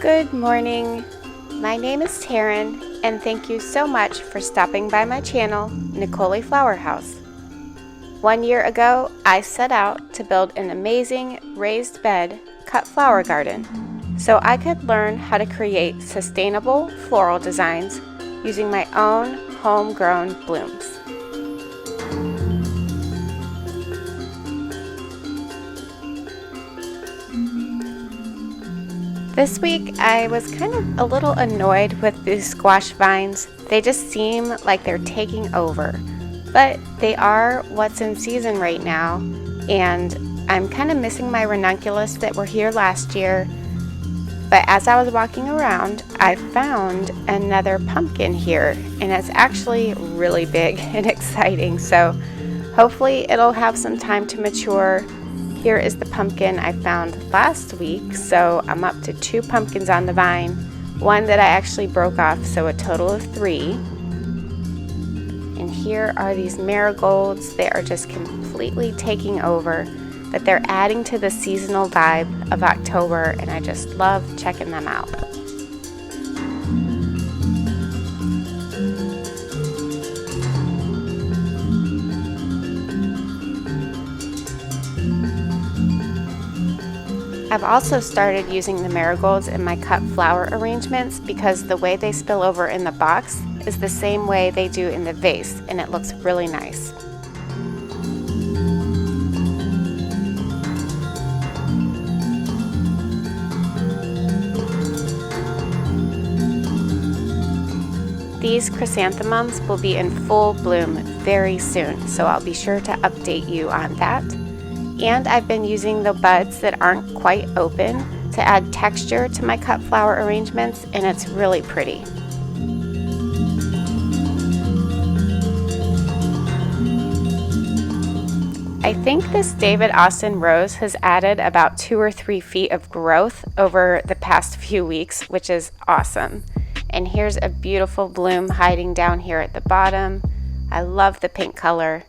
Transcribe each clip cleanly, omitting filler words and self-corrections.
Good morning. My name is Taryn, and thank you so much for stopping by my channel, Nicole Flower House. 1 year ago, I set out to build an amazing raised bed cut flower garden so I could learn how to create sustainable floral designs using my own homegrown blooms. This week, I was kind of a little annoyed with these squash vines. They just seem like they're taking over, but they are what's in season right now, and I'm kind of missing my ranunculus that were here last year. But as I was walking around, I found another pumpkin here, and it's actually really big and exciting, so hopefully it'll have some time to mature. Here is the pumpkin I found last week, so I'm up to 2 pumpkins on the vine, one that I actually broke off, so a total of 3. And here are these marigolds. They are just completely taking over, but they're adding to the seasonal vibe of October, and I just love checking them out. I've also started using the marigolds in my cut flower arrangements because the way they spill over in the box is the same way they do in the vase, and it looks really nice. These chrysanthemums will be in full bloom very soon, so I'll be sure to update you on that. And I've been using the buds that aren't quite open to add texture to my cut flower arrangements, and it's really pretty. I think this David Austin rose has added about 2 or 3 feet of growth over the past few weeks, which is awesome. And here's a beautiful bloom hiding down here at the bottom. I love the pink color.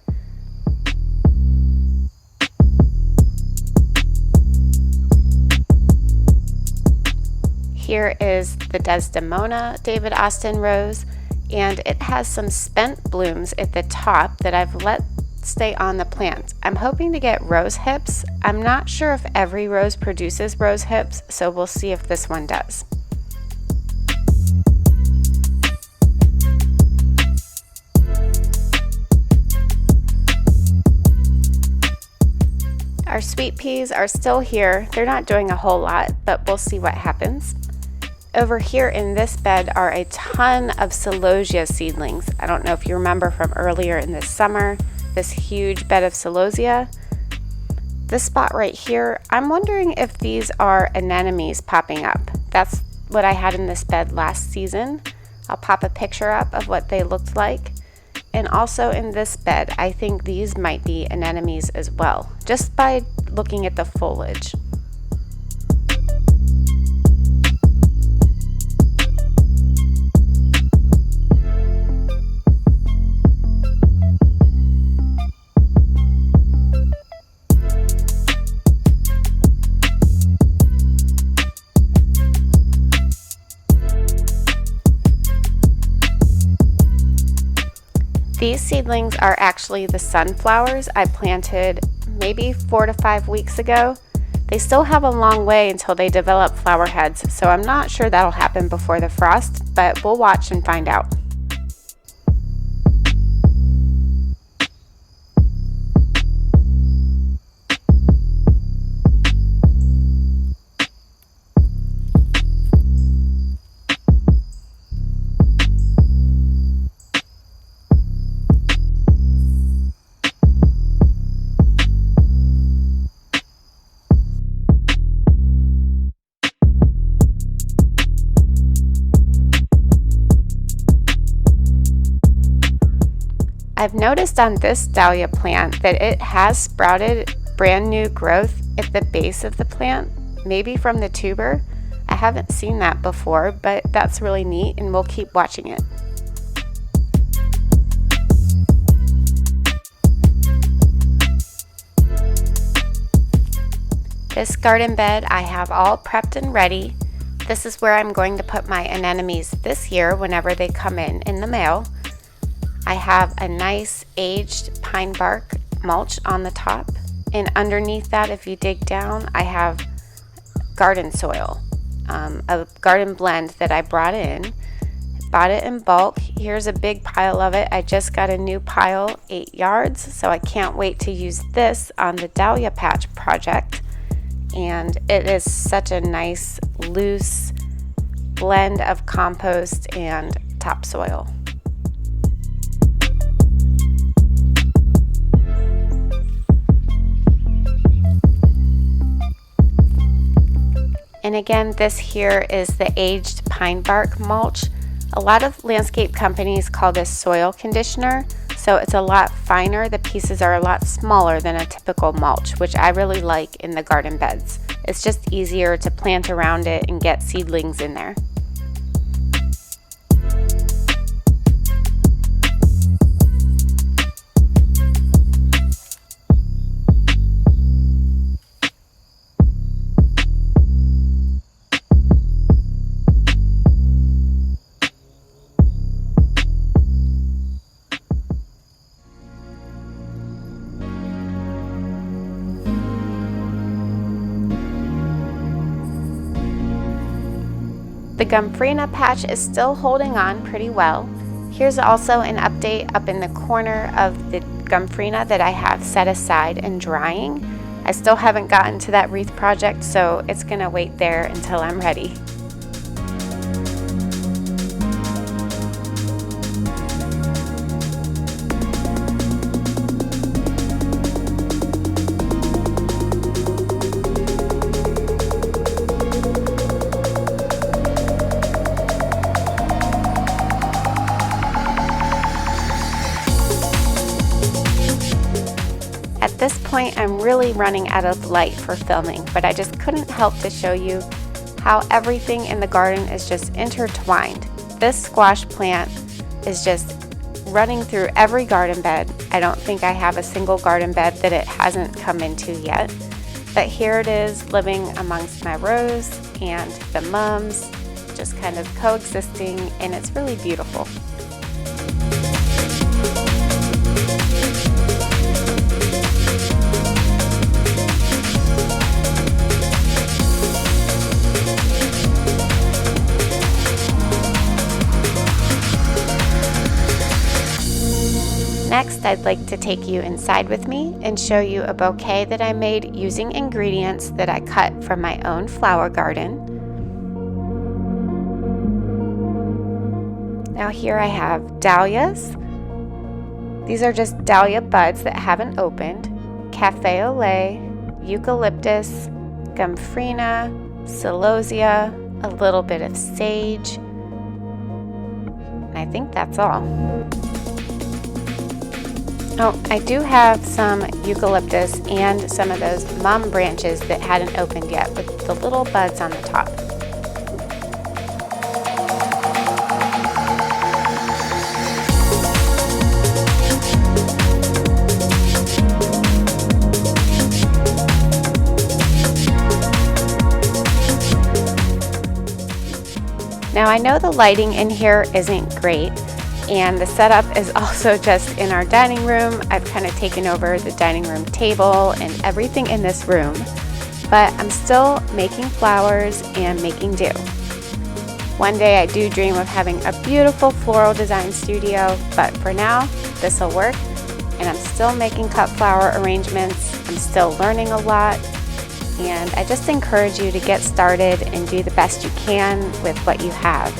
Here is the Desdemona David Austin rose, and it has some spent blooms at the top that I've let stay on the plant. I'm hoping to get rose hips. I'm not sure if every rose produces rose hips, so we'll see if this one does. Our sweet peas are still here. They're not doing a whole lot, but we'll see what happens. Over here in this bed are a ton of Celosia seedlings. I don't know if you remember from earlier in the summer, this huge bed of Celosia. This spot right here, I'm wondering if these are anemones popping up. That's what I had in this bed last season. I'll pop a picture up of what they looked like. And also in this bed, I think these might be anemones as well, just by looking at the foliage. These seedlings are actually the sunflowers I planted maybe 4 to 5 weeks ago. They still have a long way until they develop flower heads, so I'm not sure that'll happen before the frost, but we'll watch and find out. I've noticed on this dahlia plant that it has sprouted brand new growth at the base of the plant, maybe from the tuber. I haven't seen that before, but that's really neat, and we'll keep watching it. This garden bed I have all prepped and ready. This is where I'm going to put my anemones this year whenever they come in the mail. I have a nice aged pine bark mulch on the top, and underneath that, if you dig down, I have garden soil, a garden blend that I brought it in bulk. Here's a big pile of it. I just got a new pile, 8 yards, so I can't wait to use this on the Dahlia patch project. And it is such a nice loose blend of compost and topsoil. And again, this here is the aged pine bark mulch. A lot of landscape companies call this soil conditioner, so it's a lot finer. The pieces are a lot smaller than a typical mulch, which I really like in the garden beds. It's just easier to plant around it and get seedlings in there. The Gomphrena patch is still holding on pretty well. Here's also an update up in the corner of the Gomphrena that I have set aside and drying. I still haven't gotten to that wreath project, so it's gonna wait there until I'm ready. At this point, I'm really running out of light for filming, but I just couldn't help to show you how everything in the garden is just intertwined. This squash plant is just running through every garden bed. I don't think I have a single garden bed that it hasn't come into yet, but here it is living amongst my rows and the mums, just kind of coexisting, and it's really beautiful. Next, I'd like to take you inside with me and show you a bouquet that I made using ingredients that I cut from my own flower garden. Now here I have dahlias. These are just dahlia buds that haven't opened, cafe au lait, eucalyptus, gomphrena, celosia, a little bit of sage, and I think that's all. Oh, I do have some eucalyptus and some of those mum branches that hadn't opened yet with the little buds on the top. Now I know the lighting in here isn't great, and the setup is also just in our dining room. I've kind of taken over the dining room table and everything in this room, but I'm still making flowers and making do. One day I do dream of having a beautiful floral design studio, but for now, this will work, and I'm still making cut flower arrangements. I'm still learning a lot, and I just encourage you to get started and do the best you can with what you have.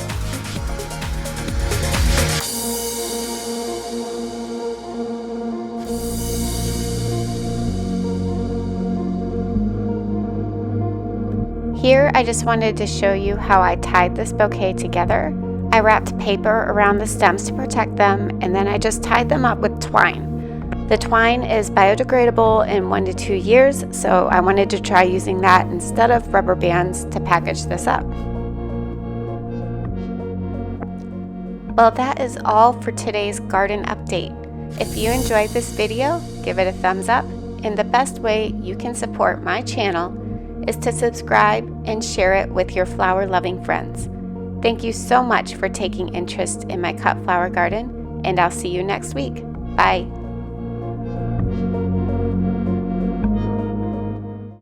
Here, I just wanted to show you how I tied this bouquet together. I wrapped paper around the stems to protect them, and then I just tied them up with twine. The twine is biodegradable in 1 to 2 years, so I wanted to try using that instead of rubber bands to package this up. Well, that is all for today's garden update. If you enjoyed this video, give it a thumbs up, and the best way you can support my channel is to subscribe and share it with your flower-loving friends. Thank you so much for taking interest in my cut flower garden, and I'll see you next week. Bye.